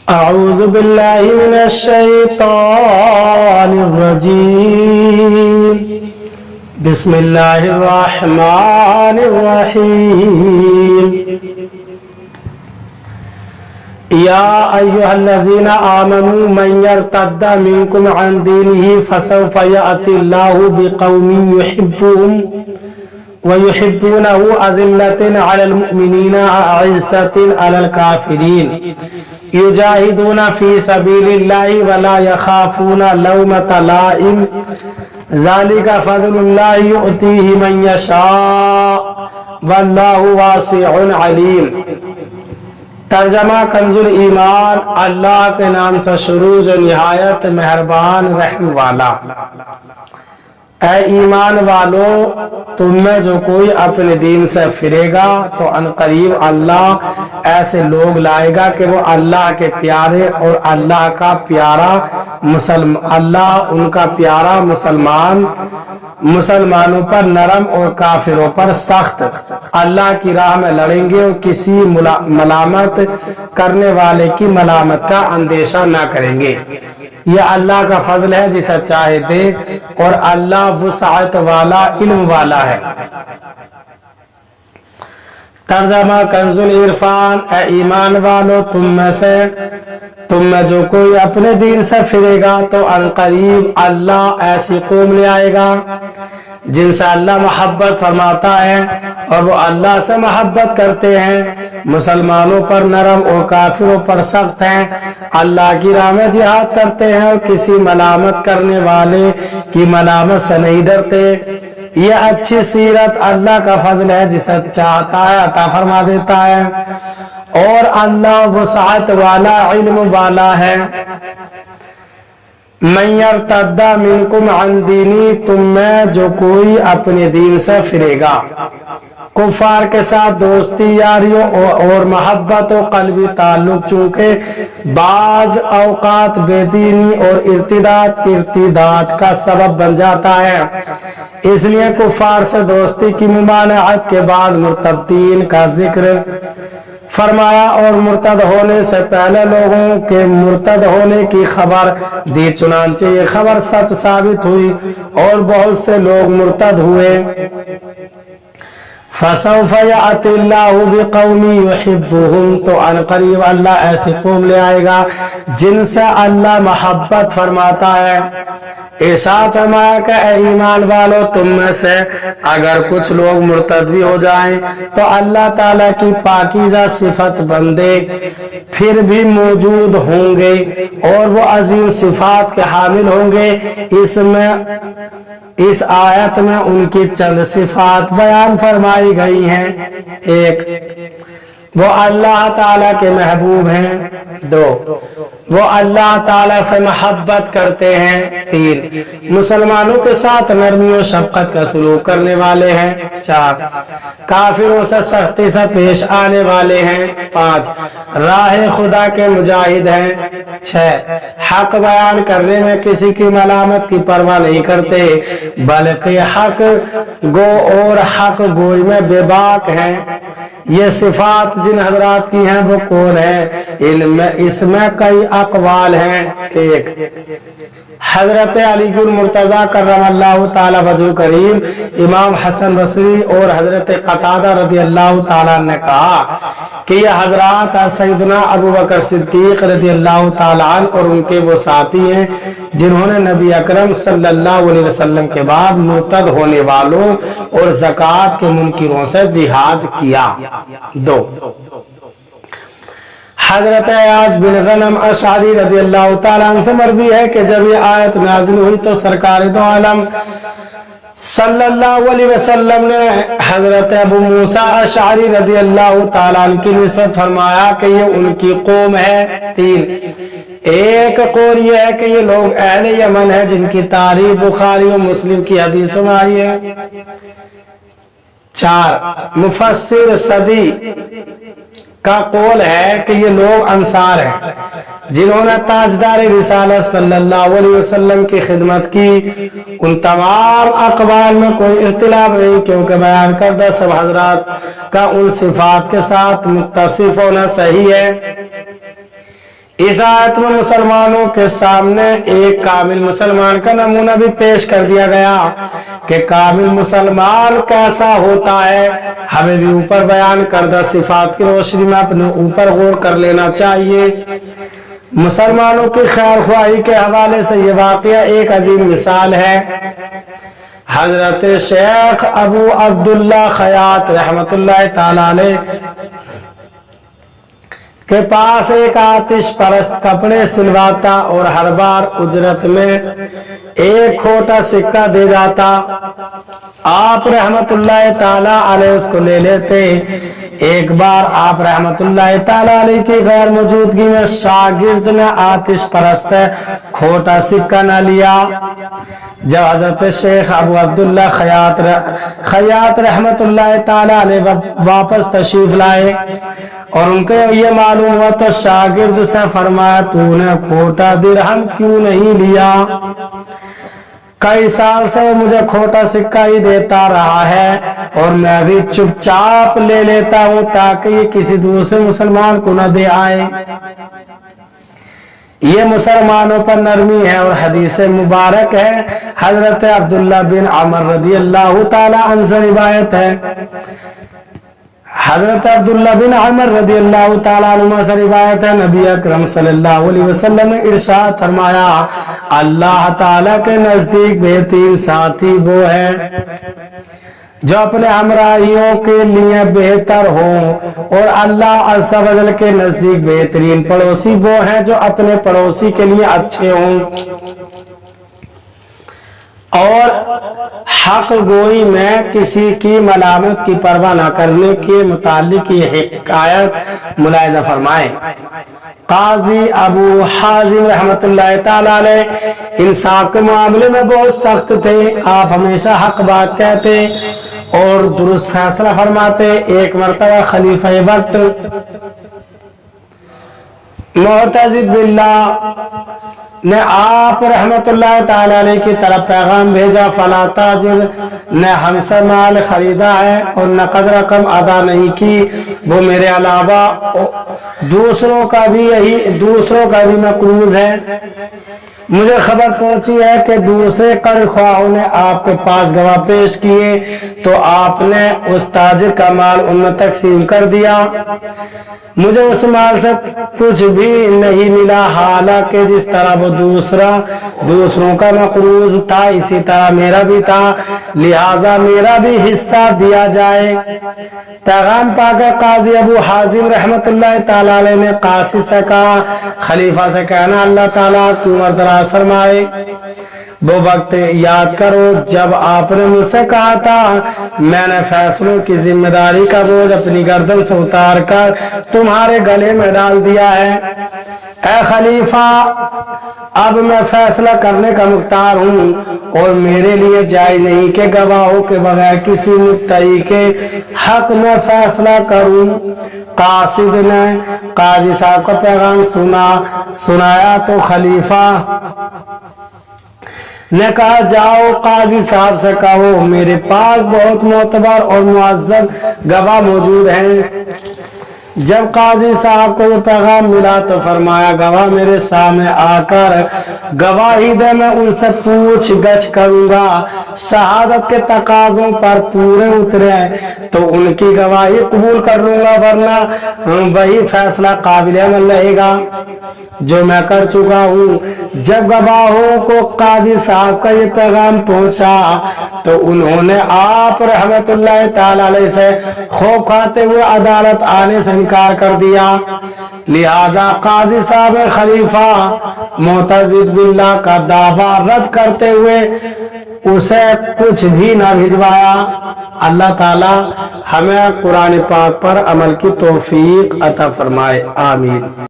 أعوذ بالله من الشيطان الرجيم بسم الله الرحمن الرحيم يا أيها الذين آمنوا من يرتد منكم عن دينه فسوف يأتي الله بقوم يحبهم ويحبونه أذلة على المؤمنين أعزة على الكافرين يجاهدون في سبيل الله ولا يخافون لومة لائم ذلك فضل الله يؤتيه من يشاء والله واسع عليم۔ ترجمہ کنزُ الایمان، اللہ کے نام سے شروع جو نہایت مہربان رحم والا۔ اے ایمان والو، تم میں جو کوئی اپنے دین سے پھرے گا تو عنقریب اللہ ایسے لوگ لائے گا کہ وہ اللہ کے پیارے اور اللہ کا پیارا اللہ ان کا پیارا مسلمانوں پر نرم اور کافروں پر سخت اللہ کی راہ میں لڑیں گے اور کسی ملامت کرنے والے کی ملامت کا اندیشہ نہ کریں گے۔ یہ اللہ کا فضل ہے جسے چاہے دے اور اللہ وسعت والا علم والا ہے۔ ترجمہ کنزُ العرفان، اے ایمان والو، تم میں جو کوئی اپنے دین سے پھرے گا تو عنقریب اللہ ایسی قوم لے آئے گا جن سے اللہ محبت فرماتا ہے اور وہ اللہ سے محبت کرتے ہیں، مسلمانوں پر نرم اور کافروں پر سخت ہیں، اللہ کی راہ میں جہاد کرتے ہیں اور کسی ملامت کرنے والے کی ملامت سے نہیں ڈرتے۔ یہ اچھی سیرت اللہ کا فضل ہے، جسے چاہتا ہے عطا فرما دیتا ہے اور اللہ وسعت والا علم والا ہے۔ من یرتد منکم عن دینی، تم میں جو کوئی اپنے دین سے پھرے گا، کفار کے ساتھ دوستی یاریوں اور محبت و قلبی تعلق چونکہ بعض اوقات بے دینی اور ارتداد کا سبب بن جاتا ہے، اس لیے کفار سے دوستی کی ممانعت کے بعد مرتدین کا ذکر فرمایا اور مرتد ہونے سے پہلے لوگوں کے مرتد ہونے کی خبر دی، چنانچہ یہ خبر سچ ثابت ہوئی اور بہت سے لوگ مرتد ہوئے۔ فَسَوْفَ يَأْتِي اللَّهُ بِقَوْمٍ يُحِبُّهُمْ، تو عنقریب اللہ ایسی قوم لے آئے گا جن سے اللہ محبت فرماتا ہے۔ ارشاد فرمایا کہ اے ایمان والو، تم میں سے اگر کچھ لوگ مرتد بھی ہو جائیں تو اللہ تعالیٰ کی پاکیزہ صفت بندے پھر بھی موجود ہوں گے اور وہ عظیم صفات کے حامل ہوں گے۔ اس آیت میں ان کی چند صفات بیان فرمائی گئی ہیں۔ ایک، وہ اللہ تعالیٰ کے محبوب ہیں۔ دو، وہ اللہ تعالیٰ سے محبت کرتے ہیں۔ تین، مسلمانوں کے ساتھ نرمی و شفقت کا سلوک کرنے والے ہیں۔ چار، کافروں سے سختی سے پیش آنے والے ہیں۔ پانچ، راہ خدا کے مجاہد ہیں۔ چھ، حق بیان کرنے میں کسی کی ملامت کی پرواہ نہیں کرتے بلکہ حق گو اور حق گوئی میں بے باک ہیں۔ یہ صفات جن حضرات کی ہیں وہ کون ہیں؟ اس میں کئی اقوال ہیں۔ ایک، حضرت علی المرتضیٰ کرم اللہ تعالیٰ وجہ کریم، امام حسن بصری اور حضرت قتادہ رضی اللہ تعالیٰ نے کہا کہ یہ حضرات سیدنا ابو بکر صدیق رضی اللہ تعالیٰ عنہ اور ان کے وہ ساتھی ہیں جنہوں نے نبی اکرم صلی اللہ علیہ وسلم کے بعد مرتد ہونے والوں اور زکوٰۃ کے منکروں سے جہاد کیا۔ دو، حضرت عیاض بن غنم اشعری رضی اللہ تعالیٰ عنہ سے مروی ہے کہ جب یہ آیت نازل ہوئی تو سرکار دو عالم صلی اللہ علیہ وسلم نے حضرت ابو موسیٰ اشعری رضی اللہ تعالیٰ عنہ کی نسبت فرمایا کہ یہ ان کی قوم ہے۔ تین، ایک قول یہ ہے کہ یہ لوگ اہل یمن ہیں جن کی تاریخ بخاری و مسلم کی حدیثوں میں آئی ہے۔ چار، مفسر صدی کا قول ہے کہ یہ لوگ انصار ہیں جنہوں نے تاجدار رسالت صلی اللہ علیہ وسلم کی خدمت کی۔ ان تمام اقوال میں کوئی اختلاف نہیں کیونکہ بیان کردہ سب حضرات کا ان صفات کے ساتھ متصف ہونا صحیح ہے۔ इस आयत में मुसलमानों के सामने एक कामिल मुसलमान का नमूना भी पेश कर दिया गया कि कामिल मुसलमान कैसा होता है। हमें भी ऊपर बयान करदा सिफात की रोशनी में अपने ऊपर गौर कर लेना चाहिए। मुसलमानों की खैर ख्वाही के हवाले से ये वाकया एक अजीम मिसाल है। हजरत शेख अबू अब्दुल्ला खयात रहमतुल्लाह ताला अलैह के पास एक आतिश परस्त कपड़े सिलवाता और हर बार उजरत में एक खोटा सिक्का दे जाता। आप रहमतुल्लाह ताला अलैह उसको ले लेते। एक बार आप रहमतुल्लाह ताला अलैह की गैर मौजूदगी में शागिर्द ने आतिश परस्त खोटा सिक्का न लिया। जब हजरत शेख अबू अब्दुल्ला खयात रहमतुल्लाह ताला अलैह वापस तशरीफ लाए और उनको ये मालूम हुआ तो शागिर्द से फरमाया, तूने खोटा दिरहम क्यों नहीं लिया? कई साल से वो मुझे खोटा सिक्का ही देता रहा है और मैं भी चुपचाप ले लेता हूँ ताकि ये किसी दूसरे मुसलमान को न दे आए। ये मुसलमानों पर नरमी है और हदीस मुबारक है। हजरत अब्दुल्ला बिन अमर रदी अल्लाह ताला अन्हु से रिवायत है। हजरत अब्दुल्ला बिन अमर रदी अल्लाह ताला अन्हु से रिवायत है, नबी अकरम सल्लल्लाहु अलैहि वसल्लम ने इरशाद फरमाया, अल्लाह ताला के नजदीक बेहतरीन साथी वो है जो अपने हमराहियों के लिए बेहतर हो और अल्लाह अज़्ज़ा व जल के नजदीक बेहतरीन पड़ोसी वो हैं जो अपने पड़ोसी के लिए अच्छे हों। और हक गोई में किसी की मलामत की परवाह न करने के मुतालिक ये हिकायत मुलाहिजा फरमाए। काजी अबू हाजिम रहमतुल्लाह ताला अलैह इंसाफ के मामले में बहुत सख्त थे। आप हमेशा हक बात कहते और दुरुस्त फैसला फरमाते। एक मरतबा खलीफा वक्त मुअतज़िद बिल्लाह ने आप रहमतुल्लाह ताला अलैह की तरफ पैगाम भेजा, फला ताजिर ने हमसे माल खरीदा है और नकद रकम अदा नहीं की, वो मेरे अलावा दूसरों का भी मकरूज है। मुझे खबर पहुंची है कि दूसरे कर्ज ख्वाहों ने आपके पास गवाह पेश किए तो आपने उस ताजिर का माल उनमें तकसीम कर दिया। मुझे उस माल से कुछ भी नहीं मिला, हालांकि जिस तरह वो दूसरों का मकरूज था इसी तरह मेरा भी था, लिहाजा मेरा भी हिस्सा दिया जाए। पैगाम पाकर काजी अबू हाजिम रहमतुल्लाह ताला अलैह ने कासी से कहा, खलीफा से कहना अल्लाह ताला की उम्र दराज फरमाए। वो वक्त याद करो जब आपने मुझसे कहा था मैंने फैसलों की जिम्मेदारी का बोझ अपनी गर्दन से उतार कर तुम्हारे गले में डाल दिया है। ऐ खलीफा, अब मैं फैसला करने का मुख्तार हूँ और मेरे लिए जायज नहीं कि गवाहों के बगैर किसी मुद्दई के हक में फैसला करूँ। कासिद ने काजी साहब का पैगाम सुनाया तो खलीफा ने कहा, जाओ काजी साहब से कहो मेरे पास बहुत मोतबर और मुअज़्ज़ब गवाह मौजूद हैं। जब काजी साहब को ये पैगाम मिला तो फरमाया, गवाह मेरे सामने आकर गवाही दे, मैं उनसे पूछ गछ करूंगा। शहादत के तकाजों पर पूरे उतरे तो उनकी गवाही कबूल कर लूंगा, वरना वही फैसला काबिल अमल रहेगा जो मैं कर चुका हूँ। जब गवाहों को काजी साहब का ये पैगाम पहुंचा तो उन्होंने आप रहमतुल्लाह ताला अलैह से खौफ खाते हुए अदालत आने से इनकार कर दिया। लिहाजा काजी साहब ने खलीफा मुअतज़िद बिल्लाह का दावा रद्द करते हुए उसे कुछ भी न भिजवाया। अल्लाह ताला हमें कुरान पाक पर अमल की तौफीक अता फरमाए, आमीन।